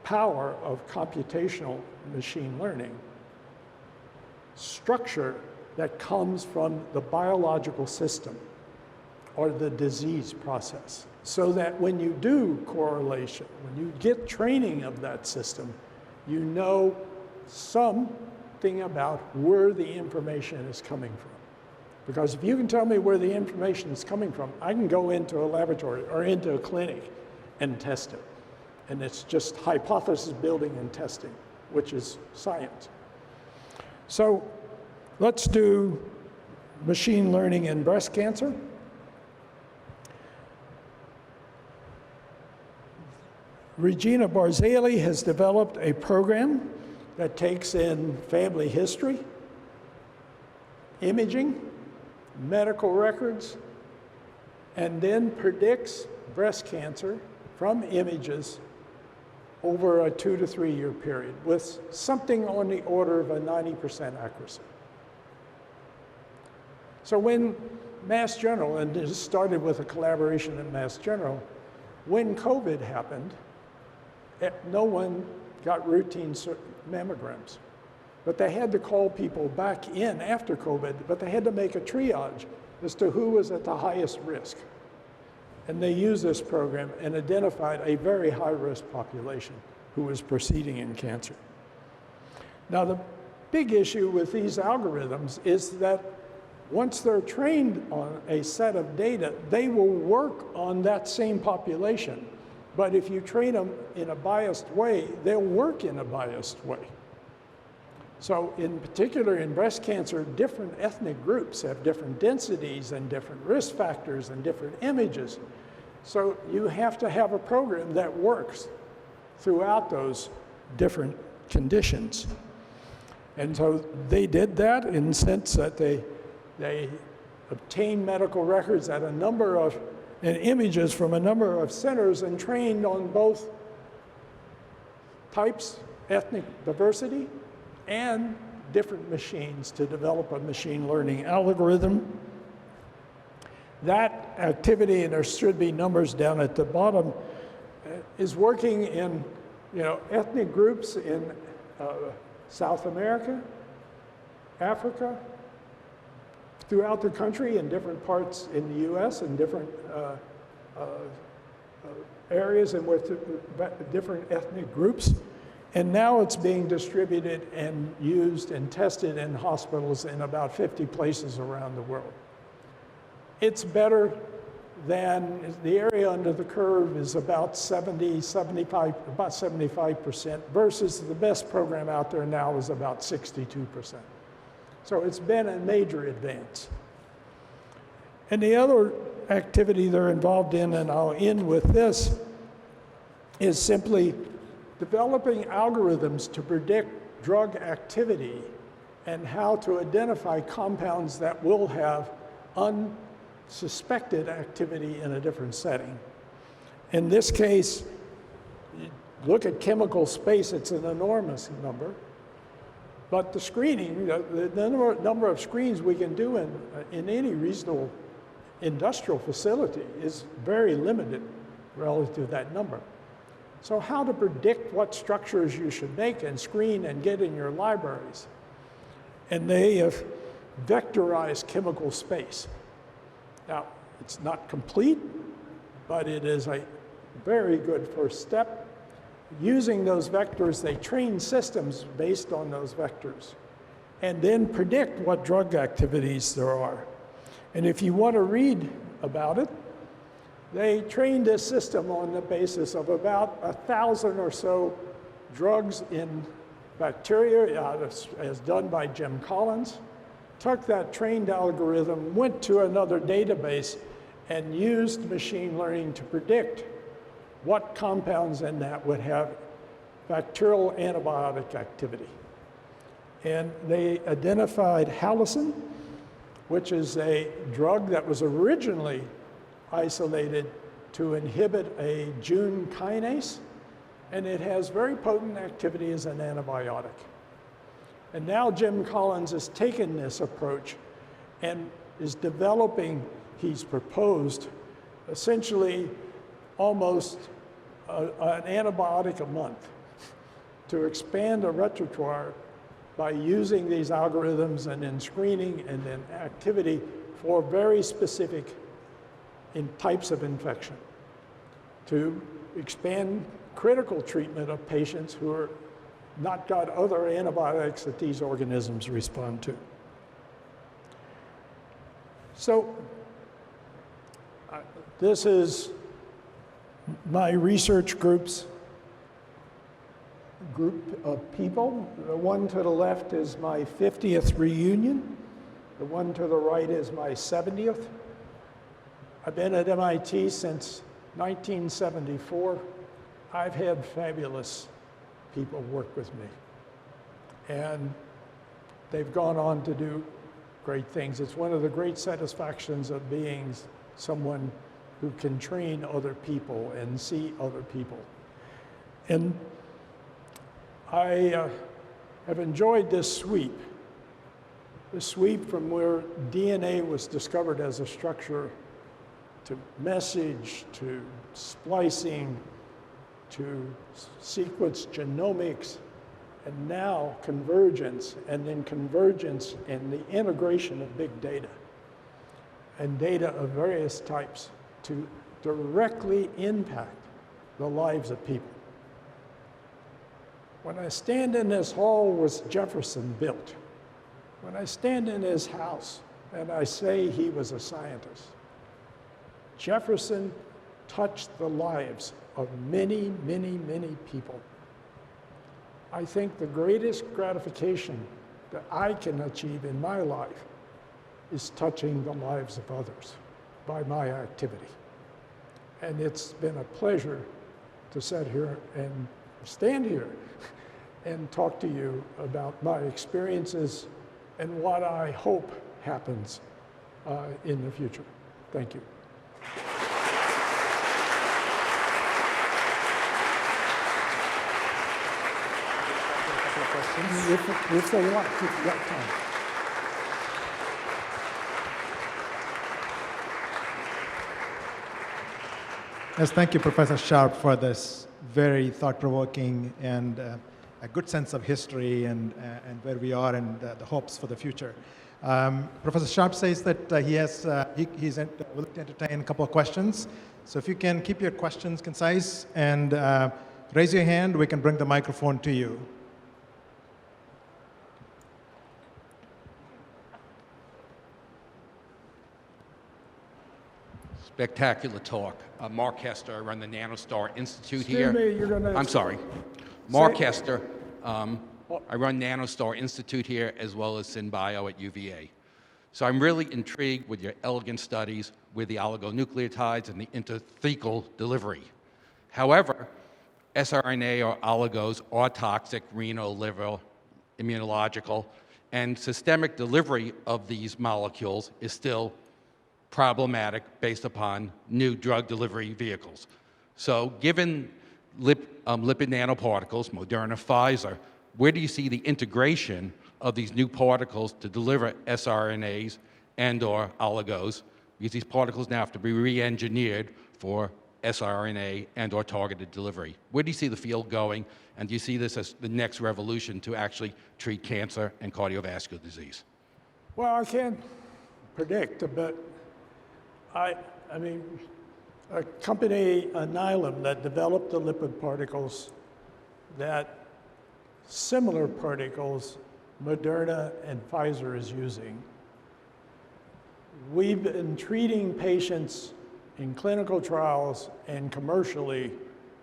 power of computational machine learning structure that comes from the biological system, or the disease process, so that when you do correlation, when you get training of that system, you know something about where the information is coming from. Because if you can tell me where the information is coming from, I can go into a laboratory or into a clinic and test it. And it's just hypothesis building and testing, which is science. So let's do machine learning in breast cancer. Regina Barzali has developed a program that takes in family history, imaging, medical records, and then predicts breast cancer from images over a 2 to 3 year period with something on the order of a 90% accuracy. So when Mass General, and this started with a collaboration at Mass General, when COVID happened, no one got routine mammograms. But they had to call people back in after COVID, but they had to make a triage as to who was at the highest risk. And they used this program and identified a very high-risk population who was proceeding in cancer. Now, the big issue with these algorithms is that once they're trained on a set of data, they will work on that same population. But if you train them in a biased way, they'll work in a biased way. So in particular in breast cancer, different ethnic groups have different densities and different risk factors and different images. So you have to have a program that works throughout those different conditions. And so they did that in the sense that they obtained medical records at a number of, and images from a number of centers and trained on both types, ethnic diversity, and different machines to develop a machine learning algorithm. That activity, and there should be numbers down at the bottom, is working in ethnic groups in South America, Africa, throughout the country, in different parts in the US, and different areas and with different ethnic groups. And now it's being distributed and used and tested in hospitals in about 50 places around the world. It's better than the area under the curve is about 75% versus the best program out there now is about 62%. So it's been a major advance. And the other activity they're involved in, and I'll end with this, is simply developing algorithms to predict drug activity and how to identify compounds that will have unsuspected activity in a different setting. In this case, look at chemical space, it's an enormous number. But the screening, the number of screens we can do in any reasonable industrial facility is very limited relative to that number. So how to predict what structures you should make and screen and get in your libraries. And they have vectorized chemical space. Now, it's not complete, but it is a very good first step. Using those vectors, they train systems based on those vectors and then predict what drug activities there are. And if you want to read about it, they trained this system on the basis of about 1,000 or so drugs in bacteria, as done by Jim Collins, took that trained algorithm, went to another database, and used machine learning to predict what compounds in that would have bacterial antibiotic activity. And they identified halicin, which is a drug that was originally isolated to inhibit a Jun kinase, and it has very potent activity as an antibiotic. And now Jim Collins has taken this approach and is developing, he's proposed, essentially almost an antibiotic a month to expand a repertoire by using these algorithms and then screening and then activity for very specific in types of infection, to expand critical treatment of patients who are not got other antibiotics that these organisms respond to. So this is my research group's group of people. The one to the left is my 50th reunion. The one to the right is my 70th. I've been at MIT since 1974. I've had fabulous people work with me. And they've gone on to do great things. It's one of the great satisfactions of being someone who can train other people and see other people. And I have enjoyed this sweep from where DNA was discovered as a structure to message, to splicing, to sequence genomics, and now convergence, and then convergence and the integration of big data and data of various types to directly impact the lives of people. When I stand in this hall was Jefferson built. When I stand in his house and I say he was a scientist, Jefferson touched the lives of many, many, many people. I think the greatest gratification that I can achieve in my life is touching the lives of others by my activity. And it's been a pleasure to sit here and stand here and talk to you about my experiences and what I hope happens in the future. Thank you. If they want, if you got time. Yes, thank you, Professor Sharp, for this very thought-provoking and a good sense of history and where we are and the hopes for the future. Professor Sharp says that he's willing to entertain a couple of questions. So if you can keep your questions concise and raise your hand, we can bring the microphone to you. Spectacular talk. Mark Hester, I run the NanoStar Institute here. Excuse me, you're gonna... I'm sorry. Mark Hester, I run NanoStar Institute here as well as SynBio at UVA. So I'm really intrigued with your elegant studies with the oligonucleotides and the intrathecal delivery. However, siRNA or oligos are toxic, renal, liver, immunological, and systemic delivery of these molecules is still problematic based upon new drug delivery vehicles. So given lipid nanoparticles, Moderna, Pfizer, where do you see the integration of these new particles to deliver siRNAs and or oligos? Because these particles now have to be re-engineered for siRNA and or targeted delivery. Where do you see the field going? And do you see this as the next revolution to actually treat cancer and cardiovascular disease? Well, I can't predict, but I mean, a company, Alnylam, that developed the lipid particles, that similar particles Moderna and Pfizer is using. We've been treating patients in clinical trials and commercially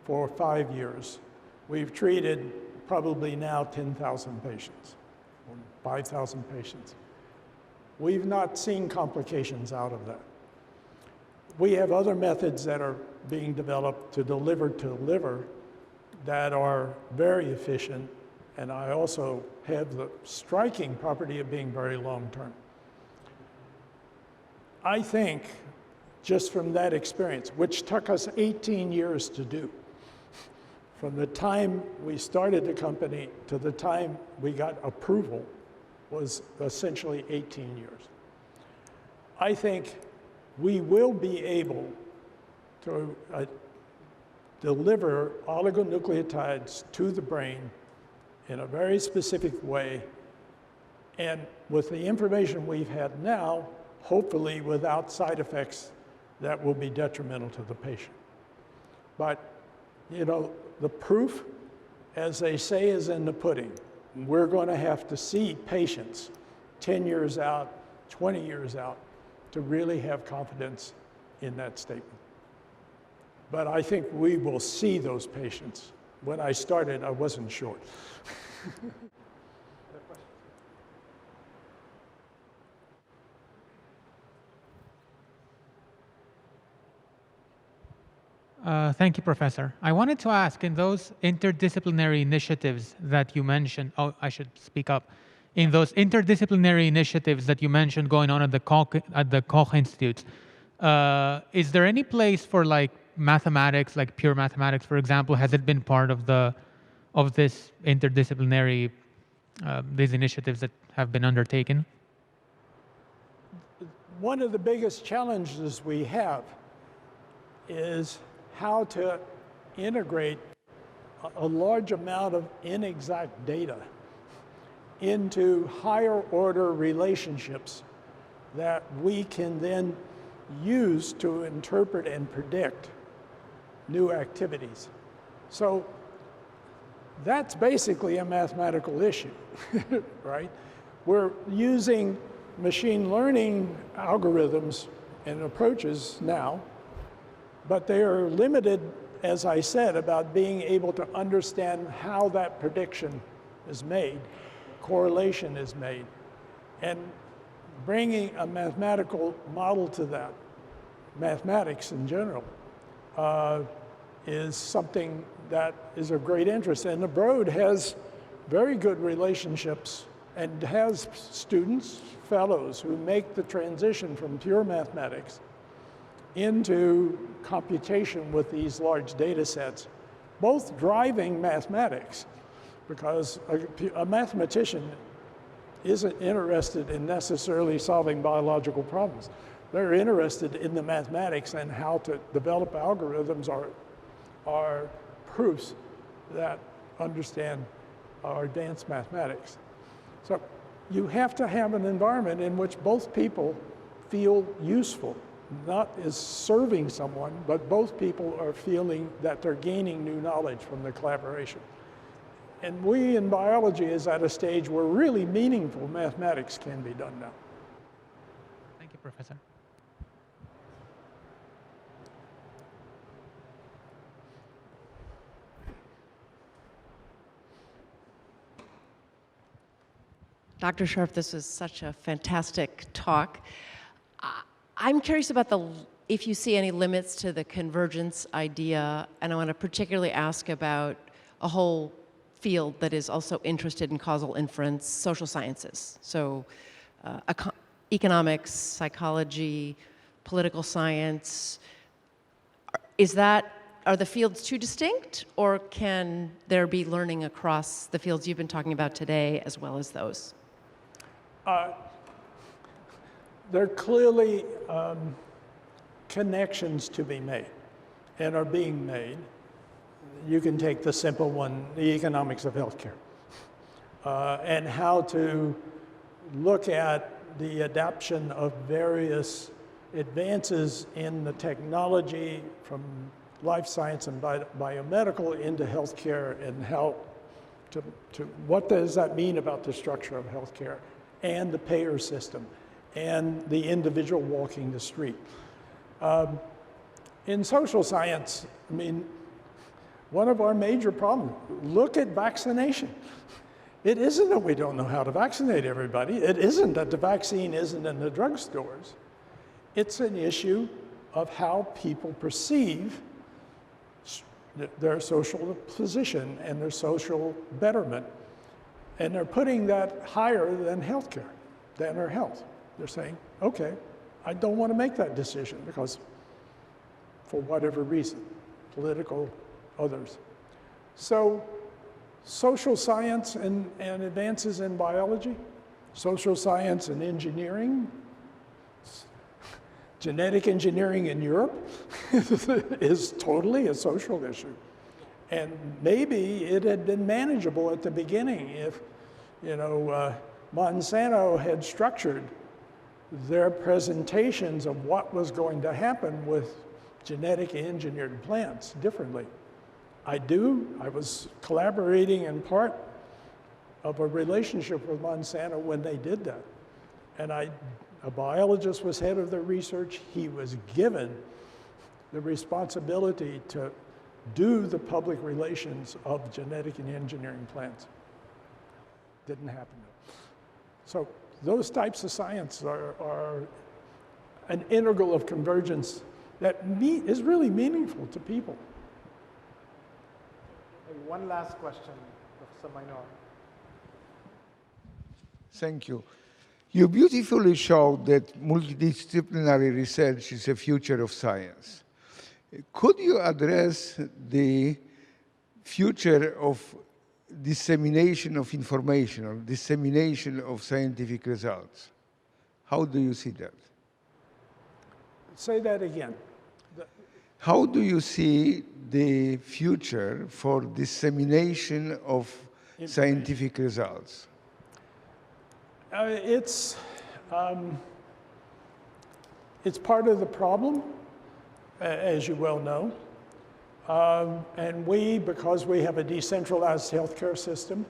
for 5 years. We've treated probably now 10,000 patients, or 5,000 patients. We've not seen complications out of that. We have other methods that are being developed to deliver to the liver that are very efficient, and I also have the striking property of being very long-term. I think, just from that experience, which took us 18 years to do, from the time we started the company to the time we got approval was essentially 18 years. I think we will be able to deliver oligonucleotides to the brain in a very specific way, and with the information we've had now, hopefully without side effects that will be detrimental to the patient. But, you know, the proof, as they say, is in the pudding. We're going to have to see patients 10 years out, 20 years out, to really have confidence in that statement. But I think we will see those patients. When I started, I wasn't sure. Thank you, Professor. I wanted to ask, in those interdisciplinary initiatives that you mentioned, oh, I should speak up. In those interdisciplinary initiatives that you mentioned going on at the Koch Institute, is there any place for like mathematics, like pure mathematics, for example? Has it been part of this interdisciplinary, these initiatives that have been undertaken? One of the biggest challenges we have is how to integrate a large amount of inexact data into higher order relationships that we can then use to interpret and predict new activities. So that's basically a mathematical issue, right? We're using machine learning algorithms and approaches now, but they are limited, as I said, about being able to understand how that prediction is made, correlation is made, and bringing a mathematical model to that, mathematics in general, is something that is of great interest. And the Broad has very good relationships and has students, fellows, who make the transition from pure mathematics into computation with these large data sets, both driving mathematics, because a mathematician isn't interested in necessarily solving biological problems. They're interested in the mathematics and how to develop algorithms or proofs that understand our advanced mathematics. So you have to have an environment in which both people feel useful, not as serving someone, but both people are feeling that they're gaining new knowledge from the collaboration. And we in biology is at a stage where really meaningful mathematics can be done now. Thank you, Professor. Dr. Sharp, this was such a fantastic talk. I'm curious about if you see any limits to the convergence idea, and I want to particularly ask about a whole field that is also interested in causal inference, social sciences. So economics, psychology, political science. Are the fields too distinct, or can there be learning across the fields you've been talking about today as well as those? There are clearly connections to be made and are being made. You can take the simple one, the economics of healthcare, and how to look at the adoption of various advances in the technology from life science and biomedical into healthcare, and how what does that mean about the structure of healthcare and the payer system and the individual walking the street. In social science, I mean, one of our major problems, look at vaccination. It isn't that we don't know how to vaccinate everybody. It isn't that the vaccine isn't in the drugstores. It's an issue of how people perceive their social position and their social betterment. And they're putting that higher than healthcare, than their health. They're saying, okay, I don't want to make that decision because for whatever reason, political, others. So social science and advances in biology, social science and engineering, genetic engineering in Europe is totally a social issue. And maybe it had been manageable at the beginning if, Monsanto had structured their presentations of what was going to happen with genetically engineered plants differently. I was collaborating in part of a relationship with Monsanto when they did that. And a biologist was head of their research. He was given the responsibility to do the public relations of genetic and engineering plants. Didn't happen. So those types of science are an integral of convergence that is really meaningful to people. Maybe one last question, Professor Minor. Thank you. You beautifully showed that multidisciplinary research is the future of science. Could you address the future of dissemination of information or dissemination of scientific results? How do you see that? Say that again. How do you see the future for dissemination of scientific results? It's part of the problem, as you well know. And because we have a decentralized healthcare system,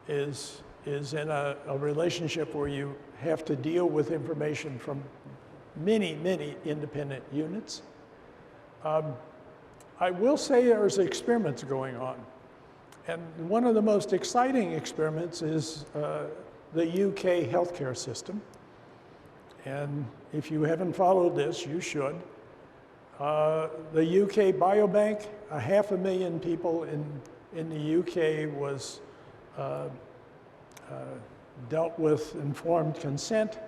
is in a relationship where you have to deal with information from many, many independent units. I will say there's experiments going on. And one of the most exciting experiments is the UK healthcare system. And if you haven't followed this, you should. The UK Biobank, 500,000 people in the UK was dealt with informed consent,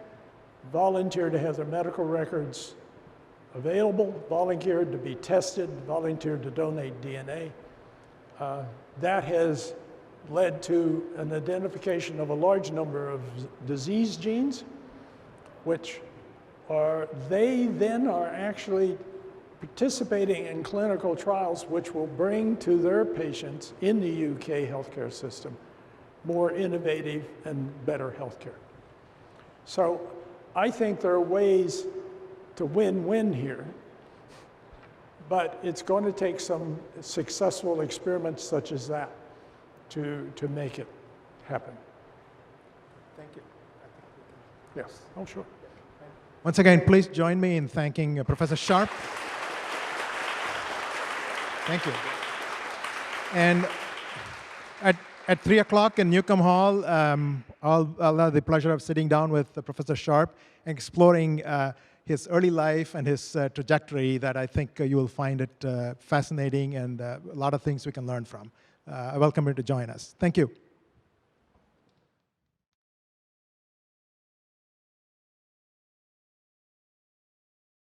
volunteered to have their medical records available, volunteered to be tested, volunteered to donate DNA. That has led to an identification of a large number of disease genes, which they then are actually participating in clinical trials which will bring to their patients in the UK healthcare system more innovative and better healthcare. So I think there are ways to win-win here, but it's going to take some successful experiments such as that to make it happen. Thank you. Yes, oh sure. Once again, please join me in thanking Professor Sharp. Thank you. And at 3 o'clock in Newcomb Hall, I'll have the pleasure of sitting down with Professor Sharp and exploring his early life and his trajectory that I think you will find it fascinating and a lot of things we can learn from. I welcome you to join us. Thank you.